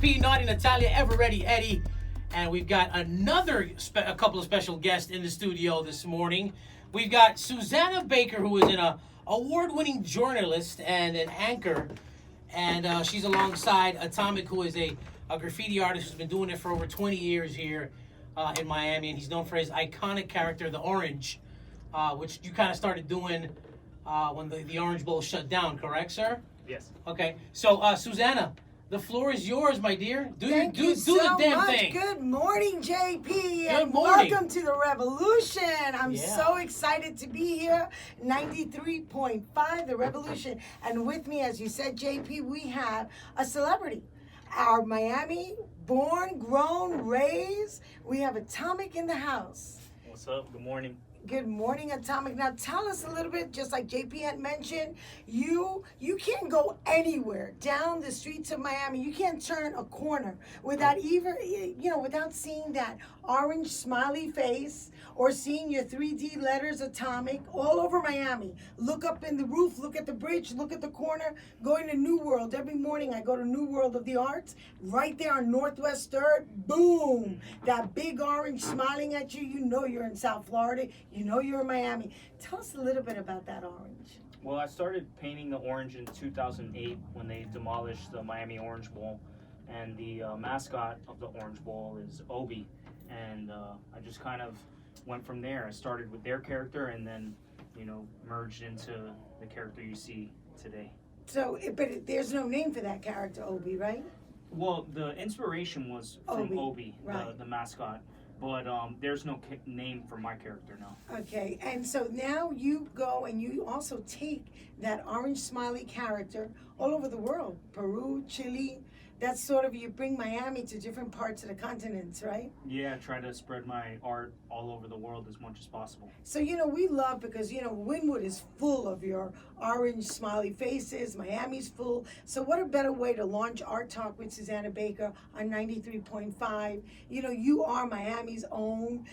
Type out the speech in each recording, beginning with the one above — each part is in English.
JP, Naughty Natalia, Ever Ready Eddie, and we've got a couple of special guests in the studio this morning. We've got Susanna Baker, who is an award-winning journalist and an anchor, and she's alongside Atomik, who is a graffiti artist who's been doing it for over 20 years here in Miami, and he's known for his iconic character, the Orange, which you kind of started doing when the Orange Bowl shut down, correct, sir? Yes. Okay. So, Susanna, the floor is yours, my dear. Do the damn much. thing. Good morning, JP. Good morning. Welcome to the revolution. I'm so excited to be here. 93.5, the revolution. And with me, as you said, JP, we have a celebrity. Our Miami, born, grown, raised. We have Atomik in the house. What's up? Good morning. Good morning, Atomik. Now tell us a little bit, just like JP had mentioned, you can't go anywhere down the streets of Miami. You can't turn a corner without without seeing that orange smiley face or seeing your 3D letters Atomik all over Miami. Look up in the roof, look at the bridge, look at the corner, going to New World. Every morning I go to New World of the Arts, right there on Northwest 3rd, boom, that big orange smiling at you. You know you're in South Florida. You know you're in Miami. Tell us a little bit about that orange. Well, I started painting the orange in 2008 when they demolished the Miami Orange Bowl. And the mascot of the Orange Bowl is Obi. And I just kind of went from there. I started with their character and then, merged into the character you see today. So, but there's no name for that character, Obi, right? Well, the inspiration was from Obi, right. the mascot. But there's no name for my character now. Okay, and so now you go and you also take that orange smiley character all over the world. Peru, Chile. That's sort of, you bring Miami to different parts of the continents, right? Yeah, try to spread my art all over the world as much as possible. So, we love, because, Wynwood is full of your orange smiley faces. Miami's full. So what a better way to launch ARTtalk with Susanna Baker on 93.5. You are Miami's own.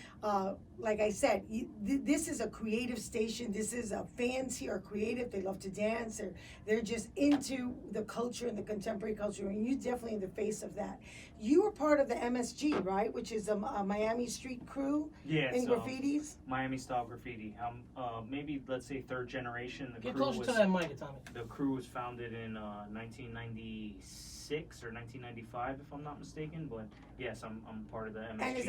Like I said, this is a creative station. This is fans here are creative. They love to dance. They're just into the culture and the contemporary culture, and you're definitely in the face of that. You were part of the MSG, right, which is a Miami street crew in graffitis? Miami style graffiti. Maybe, let's say, third generation. Get closer to that mic, Atomik. The crew was founded in 1996 or 1995, if I'm not mistaken. But yes, I'm part of the MSG. And is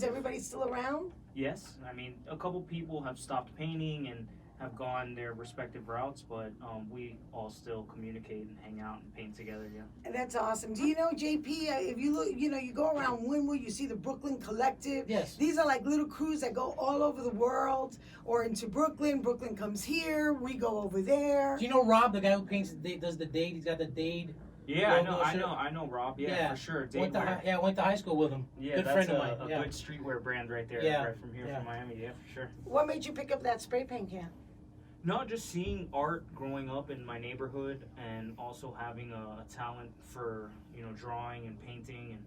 everybody still around? Yes. I mean, a couple people have stopped painting and have gone their respective routes, but we all still communicate and hang out and paint together, yeah. And that's awesome. Do you know, JP, if you look, you go around Wynwood, you see the Brooklyn Collective. Yes. These are like little crews that go all over the world or into Brooklyn. Brooklyn comes here, we go over there. Do you know Rob, the guy who does the Dade? He's got the Dade. Yeah, I know Rob. Yeah, for sure. Went to high school with him. Yeah, good that's friend of mine. A good streetwear brand right there. Yeah. Right from here, from Miami. Yeah, for sure. What made you pick up that spray paint can? No, just seeing art growing up in my neighborhood, and also having a talent for drawing and painting and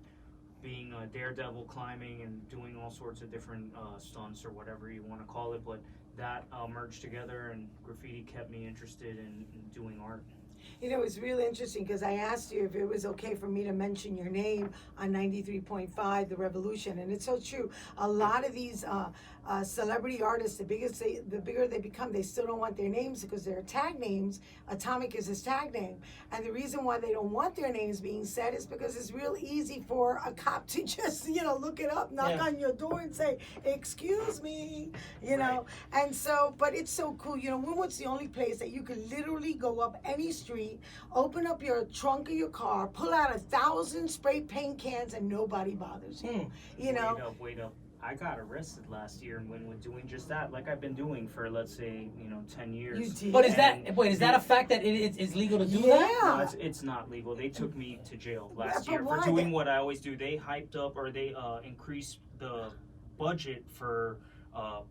being a daredevil, climbing and doing all sorts of different stunts or whatever you want to call it. But that merged together, and graffiti kept me interested in doing art. It's really interesting because I asked you if it was okay for me to mention your name on 93.5, The Revolution, and it's so true. A lot of these celebrity artists, the bigger they become, they still don't want their names because they're tag names. Atomik is his tag name, and the reason why they don't want their names being said is because it's real easy for a cop to just look it up, knock on your door, and say, "Excuse me," Right. And so, but it's so cool. Wynwood's the only place that you can literally go up any street, open up your trunk of your car, pull out 1,000 spray paint cans, and nobody bothers you. Wait up. I got arrested last year when we're doing just that, like I've been doing for, let's say, 10 years. You did. But is that a fact that it's legal to do that? No, it's not legal. They took me to jail last year for doing what I always do. They hyped up, or they increased the budget for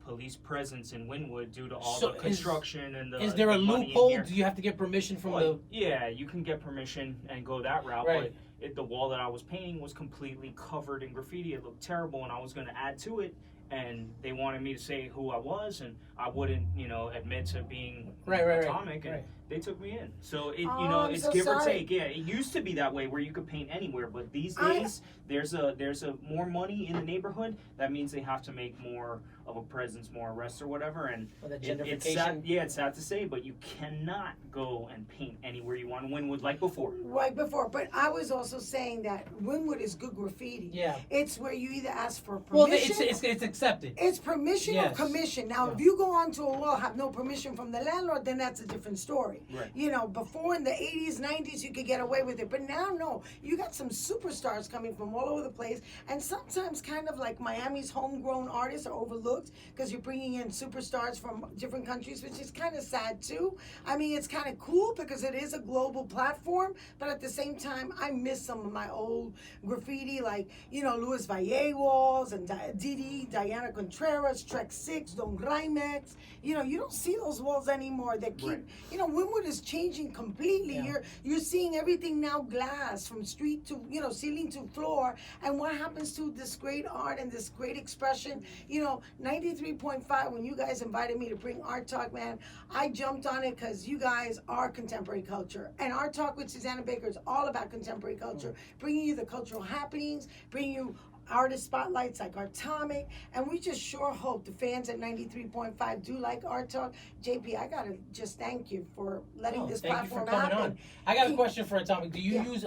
police presence in Wynwood due to all the construction and the. Is there a loophole? Do you have to get permission from the? Yeah, you can get permission and go that route, right. But the wall that I was painting was completely covered in graffiti. It looked terrible, and I was going to add to it, and they wanted me to say who I was, and I wouldn't, admit to being Atomik, and They took me in. So it, Oh, you know, I'm it's so give or sorry. take. Yeah, it used to be that way where you could paint anywhere, but these I- days there's a more money in the neighborhood. That means they have to make more of a presence, more arrests or whatever. And Or the it's sad, gentrification. yeah, it's sad to say, but you cannot go and paint anywhere you want in Wynwood like before. Right before, but I was also saying that Wynwood is good graffiti. Yeah. It's where you either ask for Well, permission. it's accepted. It's permission Yes. or commission. Now, Yeah. if you go onto a wall, have no permission from the landlord, then that's a different story. Right. You know, before in the 80s, 90s, you could get away with it. But now, no. You got some superstars coming from all over the place. And sometimes kind of like Miami's homegrown artists are overlooked because you're bringing in superstars from different countries, which is kind of sad too. I mean, it's kind of cool because it is a global platform. But at the same time, I miss some of my old graffiti, like, you know, Luis Vallejo's and Didi, Diana Contreras, Trek 6, Don Grimex. You know, you don't see those walls anymore. They keep, Right. you know, Wynwood is changing completely. Yeah. You're seeing everything now glass from street to, you know, ceiling to floor. And what happens to this great art and this great expression? You know, 93.5, when you guys invited me to bring Art Talk, man, I jumped on it because you guys are contemporary culture. And Art Talk with Susanna Baker is all about contemporary culture, bringing you the cultural happenings, bringing you artist spotlights like Atomik, and we just sure hope the fans at 93.5 do like Art Talk. JP, I gotta just thank you for letting this Thank you for platform coming happen. on. I got a question for Atomik. Do you Yeah. use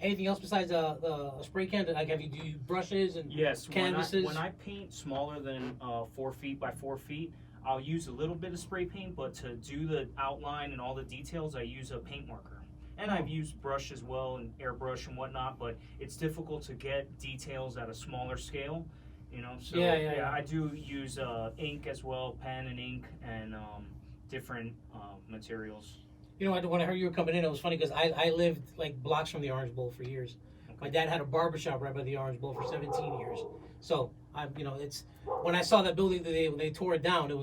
anything else besides a spray can? Like, do you brushes and Yes, canvases? when I paint smaller than 4 feet by 4 feet, I'll use a little bit of spray paint, but to do the outline and all the details, I use a paint marker. And I've used brush as well and airbrush and whatnot, but it's difficult to get details at a smaller scale, you know. So Yeah. I do use ink as well, pen and ink, and different materials. You know, when I heard you were coming in, it was funny because I lived like blocks from the Orange Bowl for years. My dad had a barbershop right by the Orange Bowl for 17 years. So you know, it's when I saw that building, they tore it down. It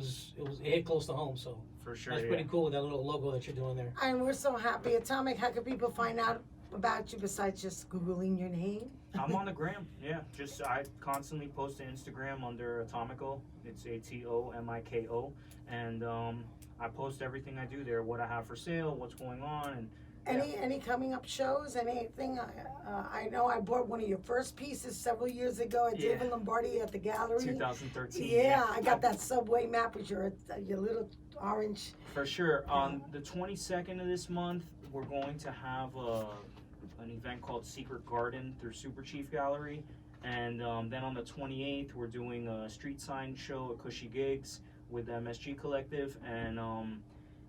hit close to home. So For sure, that's pretty cool with that little logo that you're doing there. And we're so happy. Atomik, how can people find out about you besides just Googling your name? I'm on the gram, yeah. Just I constantly post to Instagram under Atomico. It's ATOMIKO, and I post everything I do there, what I have for sale, what's going on, and Any coming up shows? Anything? I know I bought one of your first pieces several years ago at Yeah. David Lombardi at the gallery. 2013. Yeah, I got that subway map with your little orange. For sure. On the 22nd of this month, we're going to have an event called Secret Garden through Super Chief Gallery. And then on the 28th, we're doing a street sign show at Cushy Gigs with the MSG Collective. And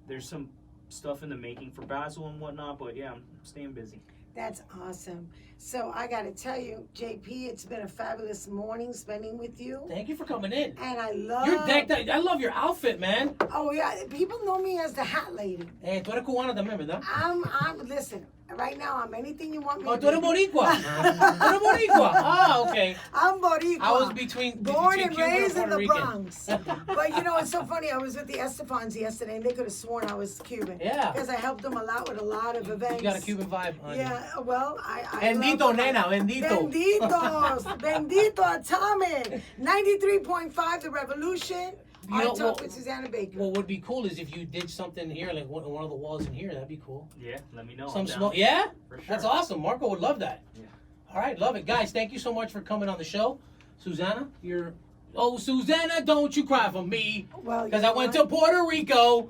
there's some stuff in the making for Basil and whatnot. But yeah, I'm staying busy. That's awesome. So I got to tell you, JP, it's been a fabulous morning spending with you. Thank you for coming in. And I love... You're decked out. I love your outfit, man. Oh, yeah. People know me as the hat lady. Tú eres cubana también, ¿verdad? Listen, right now, I'm anything you want me Oh, to tú eres boricua. Tú eres boricua. Ah, okay. I'm Boricua. I was between Born between and Cuban and raised in Puerto the Rican. Bronx. But you know, it's so funny. I was with the Estefans yesterday, and they could have sworn I was Cuban. Yeah. Because I helped them a lot with a lot of events. You got a Cuban vibe on you. Yeah, well, I Bendito, love nena, bendito. Benditos. Bendito Atomic. 93.5, The Revolution. You know, Art Talk with Susanna Baker. What would be cool is if you did something here, like one of the walls in here. That'd be cool. Yeah, let me know. Some I'm down. small, yeah. For sure. That's awesome. Marco would love that. Yeah. All right, love it, guys. Thank you so much for coming on the show, Susanna. Oh, Susanna, don't you cry for me, Well, because you I know went what? to Puerto Rico.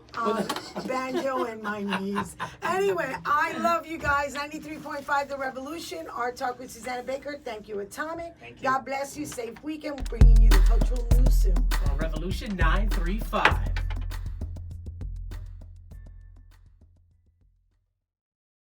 Banjo and my knees. Anyway, I love you guys. 93.5 The Revolution. Art Talk with Susanna Baker. Thank you, Atomic. Thank you. God bless you. Safe weekend. We're bringing you the cultural news soon. Revolution 935.